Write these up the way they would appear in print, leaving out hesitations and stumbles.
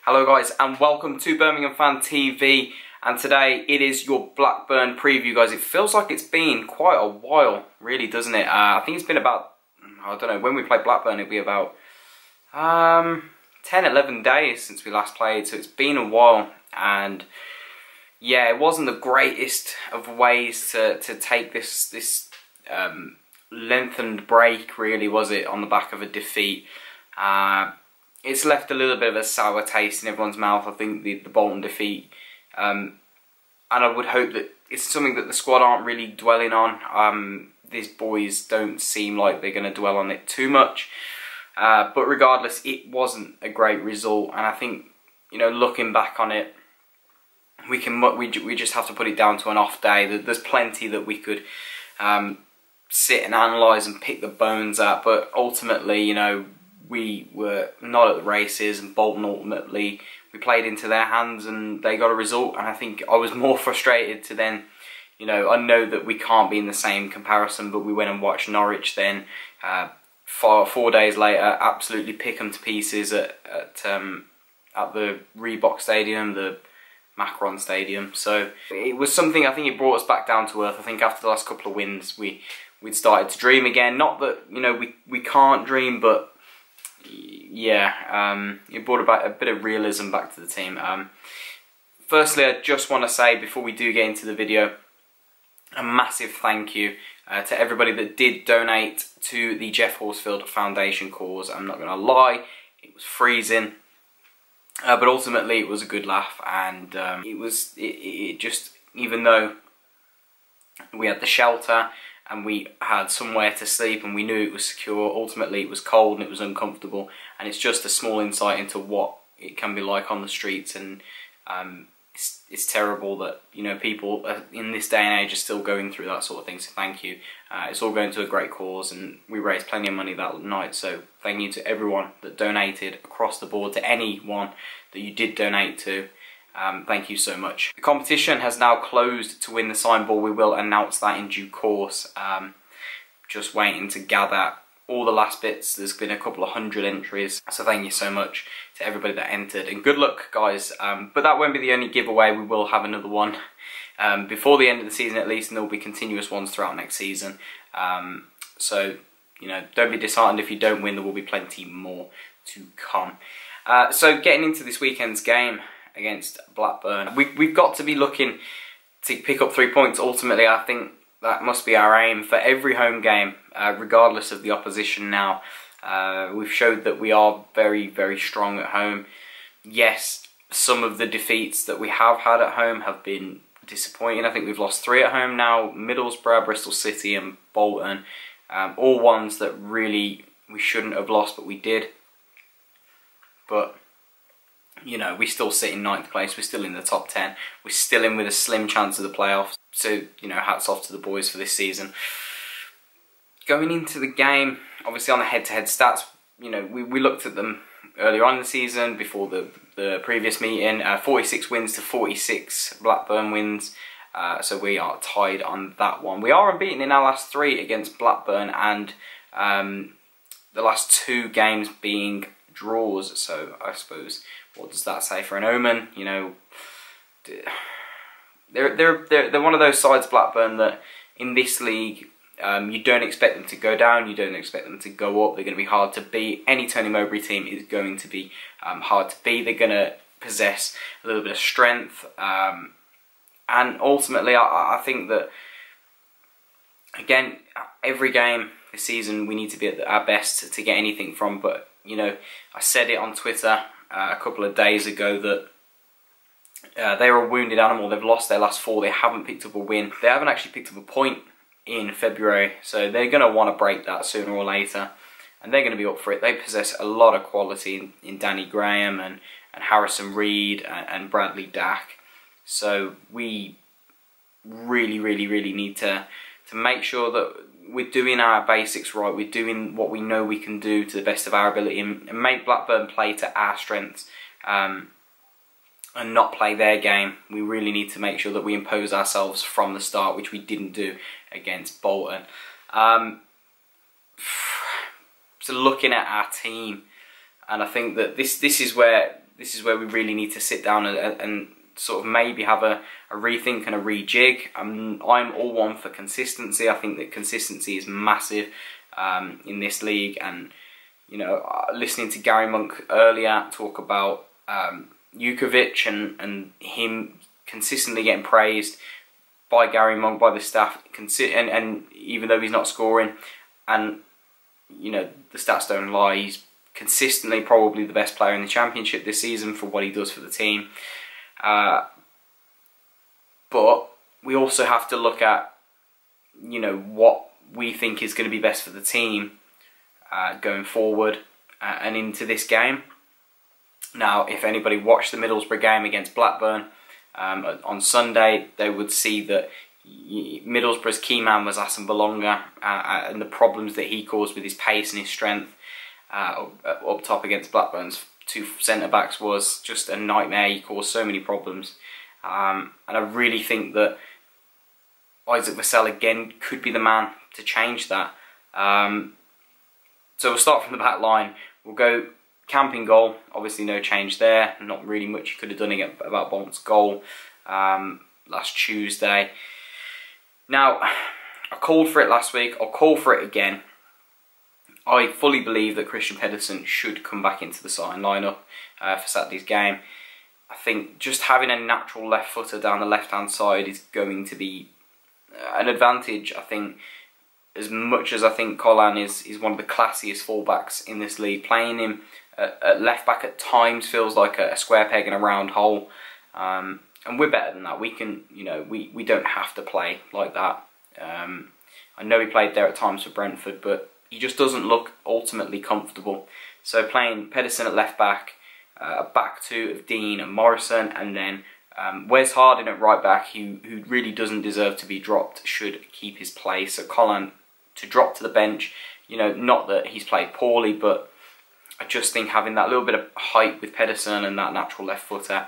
Hello guys and welcome to Birmingham Fan TV, and today it is your Blackburn preview, guys. It feels like it's been quite a while, really, doesn't it? I think it's been about, I don't know, when we played Blackburn it'll be about 10-11 days since we last played, so it's been a while. And yeah, it wasn't the greatest of ways to take this lengthened break, really, was it, on the back of a defeat. It's left a little bit of a sour taste in everyone's mouth, I think, the Bolton defeat. And I would hope that it's something that the squad aren't really dwelling on. These boys don't seem like they're going to dwell on it too much. But regardless, it wasn't a great result. And I think, you know, looking back on it, we just have to put it down to an off day. There's plenty that we could sit and analyse and pick the bones at. But ultimately, you know, we were not at the races, and Bolton ultimately, we played into their hands and they got a result. And I think I was more frustrated to then, you know, I know that we can't be in the same comparison, but we went and watched Norwich then 4 days later, absolutely pick them to pieces at the Reebok Stadium, the Macron Stadium. So it was something, I think it brought us back down to earth. I think after the last couple of wins, we'd started to dream again. Not that, you know, we can't dream, but yeah, it brought about a bit of realism back to the team. Firstly, I just want to say, before we do get into the video, a massive thank you to everybody that did donate to the Jeff Horsfield Foundation cause. I'm not going to lie, it was freezing, but ultimately it was a good laugh. And it just, even though we had the shelter and we had somewhere to sleep and we knew it was secure, ultimately it was cold and it was uncomfortable. And it's just a small insight into what it can be like on the streets. And it's terrible that, you know, people in this day and age are still going through that sort of thing. So thank you. It's all going to a great cause, and we raised plenty of money that night. So thank you to everyone that donated across the board, to anyone that you did donate to. Thank you so much. The competition has now closed to win the sign ball. We will announce that in due course. Just waiting to gather all the last bits. There's been a couple of 100 entries, so thank you so much to everybody that entered, and good luck, guys. But that won't be the only giveaway. We will have another one before the end of the season at least, and there will be continuous ones throughout next season. So, you know, don't be disheartened if you don't win. There will be plenty more to come. So getting into this weekend's game against Blackburn, we've got to be looking to pick up 3 points. Ultimately, I think that must be our aim for every home game, regardless of the opposition now. We've showed that we are very, very strong at home. Yes, some of the defeats that we have had at home have been disappointing. I think we've lost 3 at home now: Middlesbrough, Bristol City and Bolton. All ones that really we shouldn't have lost, but we did. But, you know, we still sit in 9th place, we're still in the top 10, we're still in with a slim chance of the playoffs. So, you know, hats off to the boys for this season. Going into the game, obviously on the head-to-head stats, you know, we looked at them earlier on in the season, before the previous meeting. 46 wins to 46 Blackburn wins, so we are tied on that one. We are unbeaten in our last 3 against Blackburn, and the last 2 games being draws. So I suppose, what does that say for an omen? You know, they're one of those sides, Blackburn, that in this league you don't expect them to go down, you don't expect them to go up. They're going to be hard to beat. Any Tony Mowbray team is going to be hard to beat. They're going to possess a little bit of strength, and ultimately I think that, again, every game this season we need to be at our best to get anything from. But, you know, I said it on Twitter a couple of days ago that they are a wounded animal. They've lost their last 4. They haven't picked up a win. They haven't actually picked up a point in February. So they're going to want to break that sooner or later. And they're going to be up for it. They possess a lot of quality in Danny Graham and Harrison Reed and Bradley Dack. So we really, really, really need to make sure that we're doing our basics right. We're doing what we know we can do to the best of our ability, and make Blackburn play to our strengths, and not play their game. We really need to make sure that we impose ourselves from the start, which we didn't do against Bolton. So looking at our team, and I think that this is where this is where we really need to sit down and sort of maybe have a rethink and a rejig. I'm all one for consistency. I think that consistency is massive in this league, and you know, listening to Gary Monk earlier talk about Jukovic and him consistently getting praised by Gary Monk, by the staff, and even though he's not scoring, and you know, the stats don't lie, he's consistently probably the best player in the Championship this season for what he does for the team. But we also have to look at, you know, what we think is going to be best for the team going forward and into this game. Now, if anybody watched the Middlesbrough game against Blackburn on Sunday, they would see that Middlesbrough's key man was Asan Belonga, and the problems that he caused with his pace and his strength up top against Blackburn's two centre-backs was just a nightmare. He caused so many problems. And I really think that Isaac Vassell again could be the man to change that. So we'll start from the back line. We'll go Camping goal. Obviously no change there. Not really much you could have done about Bolton's goal last Tuesday. Now, I called for it last week. I'll call for it again. I fully believe that Christian Pedersen should come back into the starting lineup for Saturday's game. I think just having a natural left footer down the left-hand side is going to be an advantage. I think as much as I think Colin is one of the classiest fullbacks in this league, playing him at left back at times feels like a square peg in a round hole. And we're better than that. We can, you know, we don't have to play like that. I know he played there at times for Brentford, but he just doesn't look ultimately comfortable. So playing Pedersen at left back, a back two of Dean and Morrison, and then Wes Harding at right back, who really doesn't deserve to be dropped, should keep his place. So Colin to drop to the bench, you know, not that he's played poorly, but I just think having that little bit of height with Pedersen and that natural left footer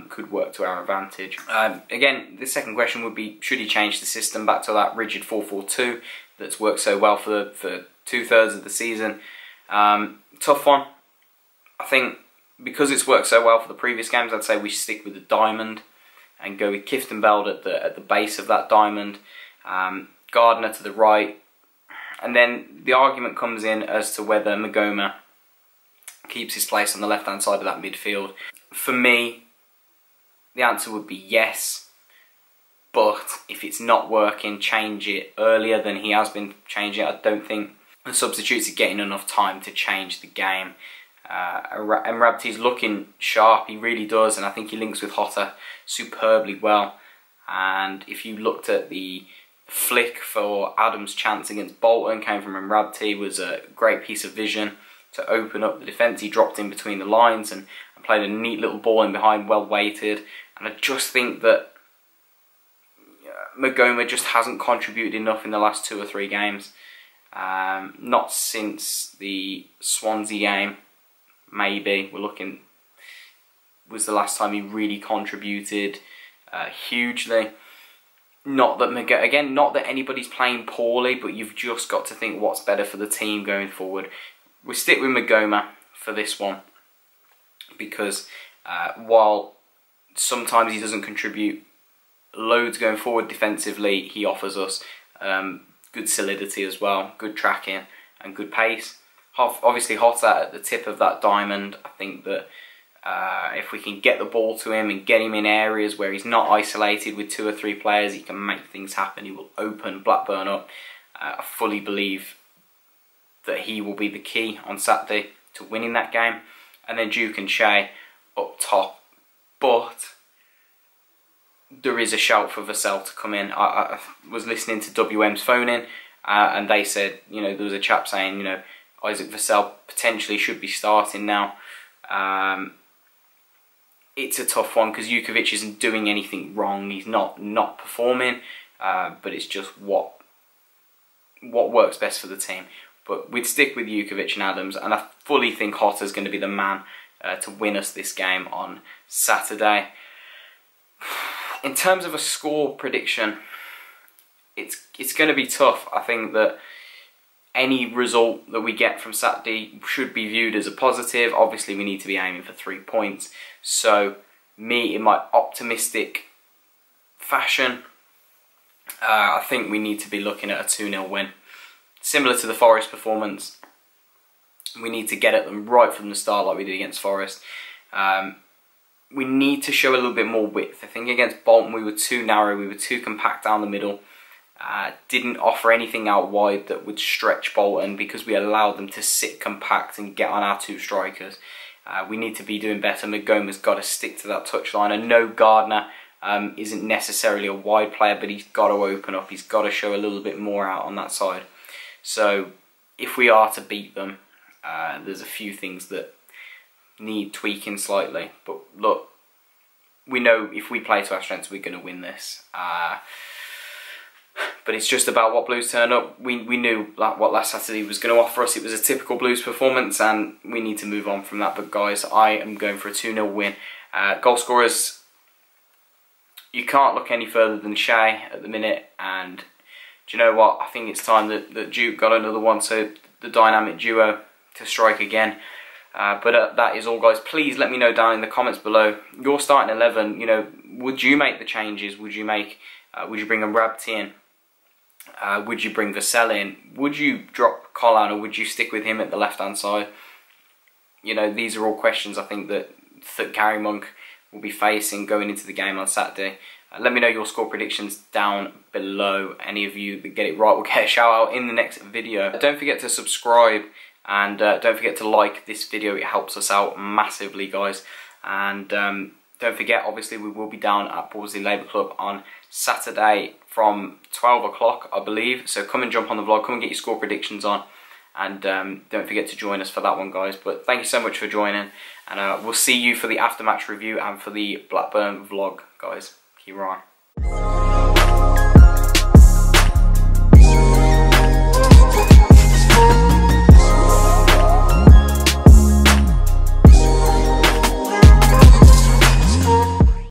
could work to our advantage. Again, the second question would be, should he change the system back to that rigid 4-4-2 that's worked so well for 2/3 of the season? Tough one. I think because it's worked so well for the previous games, I'd say we stick with the diamond and go with Kieftenbeld at the base of that diamond, Gardner to the right, and then the argument comes in as to whether Magoma keeps his place on the left-hand side of that midfield. For me, the answer would be yes, but if it's not working, change it earlier than he has been changing it. I don't think the substitutes are getting enough time to change the game. Mrabti's looking sharp, he really does, and I think he links with Hotter superbly well. And if you looked at the flick for Adams' chance against Bolton, came from Mrabti, was a great piece of vision to open up the defence. He dropped in between the lines and played a neat little ball in behind, well weighted. And I just think that Magoma just hasn't contributed enough in the last 2 or 3 games. Not since the Swansea game, maybe. We're looking, was the last time he really contributed hugely. Not that again, not that anybody's playing poorly, but you've just got to think what's better for the team going forward. We stick with Magoma for this one because while sometimes he doesn't contribute loads going forward defensively, he offers us good solidity as well, good tracking and good pace. Obviously Hotter at the tip of that diamond. I think that if we can get the ball to him and get him in areas where he's not isolated with 2 or 3 players, he can make things happen. He will open Blackburn up. I fully believe that he will be the key on Saturday to winning that game. And then Duke and Shea up top. But there is a shout for Vassell to come in. I was listening to WM's phone in, and they said, you know, there was a chap saying, you know, Isaac Vassell potentially should be starting now. It's a tough one because Jukovic isn't doing anything wrong. He's not performing, but it's just what works best for the team. But we'd stick with Jukovic and Adams, and I fully think Hotter's going to be the man to win us this game on Saturday. In terms of a score prediction, it's going to be tough. I think that any result that we get from Saturday should be viewed as a positive. Obviously, we need to be aiming for 3 points. So, me, in my optimistic fashion, I think we need to be looking at a 2-0 win. Similar to the Forest performance, we need to get at them right from the start like we did against Forest. We need to show a little bit more width. I think against Bolton we were too narrow, we were too compact down the middle. Didn't offer anything out wide that would stretch Bolton because we allowed them to sit compact and get on our 2 strikers. We need to be doing better. Magoma's got to stick to that touchline. I know Gardner isn't necessarily a wide player, but he's got to open up. He's got to show a little bit more out on that side. So if we are to beat them, there's a few things that need tweaking slightly. But look, we know if we play to our strengths, we're going to win this. But it's just about what Blues turn up. We knew what last Saturday was going to offer us. It was a typical Blues performance, and we need to move on from that. But guys, I am going for a 2-0 win. Goal scorers, you can't look any further than Shea at the minute. And do you know what? I think it's time that Duke got another one, so the dynamic duo to strike again. But that is all, guys. Please let me know down in the comments below your starting 11. You know, would you make the changes? Would you make? Would you bring Rabti in? Would you bring Vassell in? Would you drop Collan, or would you stick with him at the left-hand side? You know, these are all questions I think that Gary Monk will be facing going into the game on Saturday. Let me know your score predictions down below. Any of you that get it right will get a shout out in the next video. Don't forget to subscribe, and don't forget to like this video. It helps us out massively, guys. And don't forget, obviously, we will be down at Borsley Labour Club on Saturday from 12 o'clock, I believe. So come and jump on the vlog, come and get your score predictions on. And don't forget to join us for that one, guys. But thank you so much for joining. And we'll see you for the aftermatch review and for the Blackburn vlog, guys. Keep on.